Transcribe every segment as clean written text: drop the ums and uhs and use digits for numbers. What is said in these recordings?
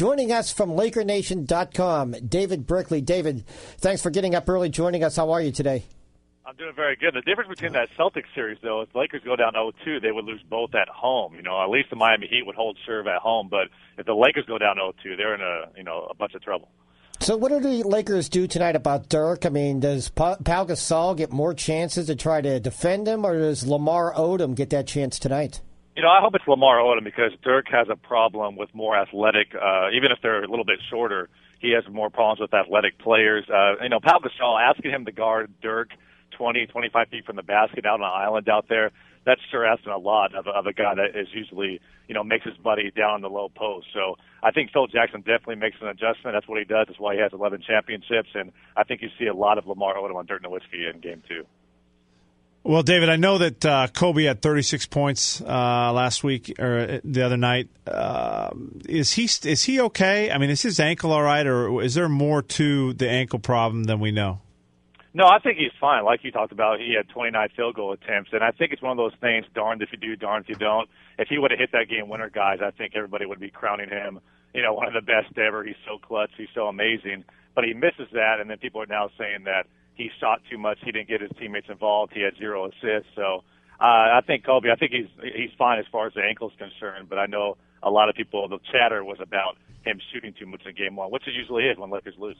Joining us from LakerNation.com, David Brickley. David, thanks for getting up early, joining us. How are you today? I'm doing very good. The difference between that Celtics series, though, if the Lakers go down 0-2, they would lose both at home. At least the Miami Heat would hold serve at home. But if the Lakers go down 0-2, they're in a bunch of trouble. So what do the Lakers do tonight about Dirk? I mean, does Pau Gasol get more chances to try to defend him, or does Lamar Odom get that chance tonight? I hope it's Lamar Odom because Dirk has a problem with more athletic, even if they're a little bit shorter, he has more problems with athletic players. Pau Gasol, asking him to guard Dirk 20, 25 feet from the basket out on an island out there, that's sure asking a lot of a guy that is usually, makes his buddy down in the low post. So I think Phil Jackson definitely makes an adjustment. That's what he does. That's why he has 11 championships. And I think you see a lot of Lamar Odom on Dirk Nowitzki in Game 2. Well, David, I know that Kobe had 36 points last week or the other night. Is he okay? I mean, is his ankle all right, or is there more to the ankle problem than we know? No, I think he's fine. Like you talked about, he had 29 field goal attempts, and I think it's one of those things, darned if you do, darned if you don't. If he would have hit that game winner, guys, I think everybody would be crowning him, one of the best ever. He's so clutch. He's so amazing. But he misses that, and then people are now saying that he shot too much. He didn't get his teammates involved. He had 0 assists. So I think Kobe, he's fine as far as the ankle's concerned, but I know a lot of people, the chatter was about him shooting too much in Game 1, which it usually is when Lakers lose.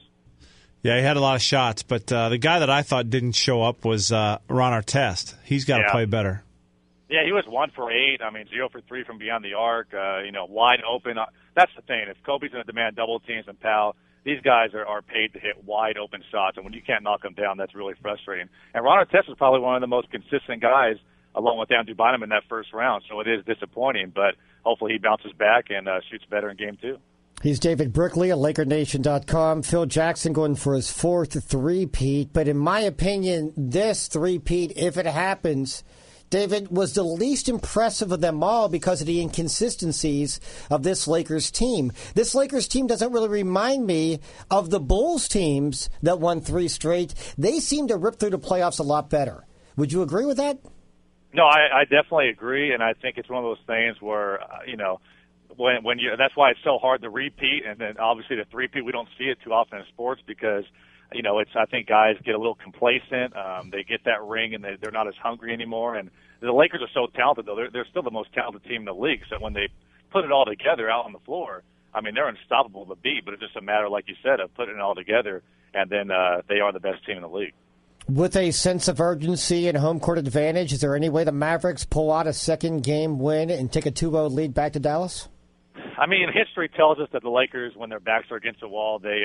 Yeah, he had a lot of shots, but the guy that I thought didn't show up was Ron Artest. He's got to play better. Yeah, he was 1 for 8. 0 for 3 from beyond the arc. Wide open. That's the thing. If Kobe's going to demand double teams and Pau, these guys are paid to hit wide open shots, and when you can't knock them down, that's really frustrating. And Ron Artest is probably one of the most consistent guys, along with Andrew Bynum in that first round. So it is disappointing, but hopefully he bounces back and shoots better in Game 2. He's David Brickley at LakerNation.com. Phil Jackson going for his 4th three-peat. But in my opinion, this three-peat, if it happens, David, was the least impressive of them all because of the inconsistencies of this Lakers team. This Lakers team doesn't really remind me of the Bulls teams that won 3 straight. They seem to rip through the playoffs a lot better. Would you agree with that? No, I definitely agree, and I think it's one of those things where, when you, that's why it's so hard to repeat, and then obviously the three-peat, we don't see it too often in sports because, I think guys get a little complacent. They get that ring, and they're not as hungry anymore. And the Lakers are so talented, though. They're still the most talented team in the league. So when they put it all together out on the floor, they're unstoppable to beat. But it's just a matter, like you said, of putting it all together, and then they are the best team in the league. With a sense of urgency and home court advantage, is there any way the Mavericks pull out a second-game win and take a 2-0 lead back to Dallas? History tells us that the Lakers, when their backs are against the wall, they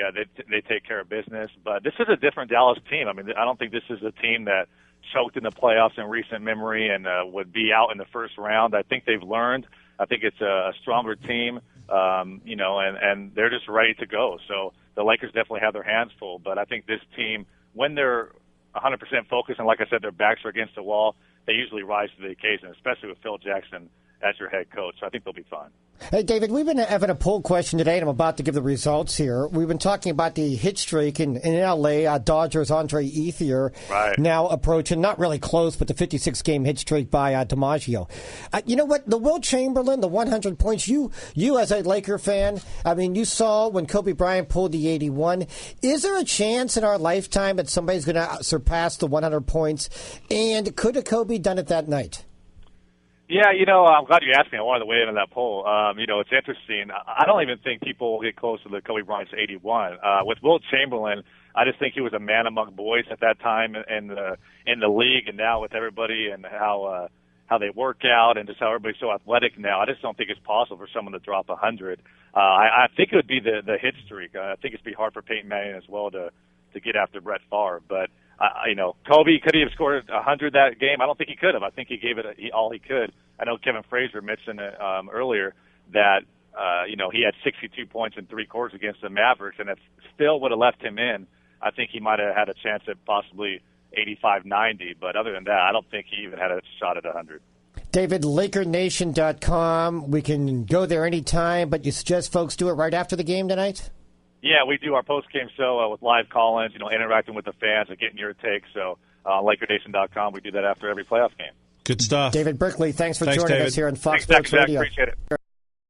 take care of business. But this is a different Dallas team. I don't think this is a team that choked in the playoffs in recent memory and would be out in the first round. I think they've learned. I think it's a stronger team, and they're just ready to go. So the Lakers definitely have their hands full. But I think this team, when they're 100% focused and, like I said, their backs are against the wall, they usually rise to the occasion, especially with Phil Jackson as your head coach. So I think they'll be fine. Hey, David, we've been having a poll question today, and I'm about to give the results here. We've been talking about the hit streak in L.A., Dodgers' Andre Ethier now approaching, not really close, but the 56-game hit streak by DiMaggio. You know what? The Will Chamberlain, the 100 points, you as a Laker fan, you saw when Kobe Bryant pulled the 81. Is there a chance in our lifetime that somebody's going to surpass the 100 points? And could have Kobe done it that night? Yeah, I'm glad you asked me. I wanted to weigh in on that poll. It's interesting. I don't even think people will get close to the Kobe Bryant's 81. With Will Chamberlain, I just think he was a man among boys at that time in the league, and now with everybody and how they work out and just how everybody's so athletic now, I just don't think it's possible for someone to drop 100. I think it would be the hit streak. I think it'd be hard for Peyton Manning as well to get after Brett Favre, but. Kobe, could he have scored 100 that game? I don't think he could have. I think he gave it all he could. I know Kevin Frazier mentioned earlier that, he had 62 points in 3 quarters against the Mavericks, and if still would have left him in, I think he might have had a chance at possibly 85-90. But other than that, I don't think he even had a shot at 100. David, LakerNation.com. We can go there anytime, but you suggest folks do it right after the game tonight? Yeah, we do our post-game show with live call-ins, interacting with the fans and getting your takes. So LakerNation.com, we do that after every playoff game. Good stuff. David Brickley, thanks for joining David. us here on Fox Thanks, Sports Radio. Appreciate it.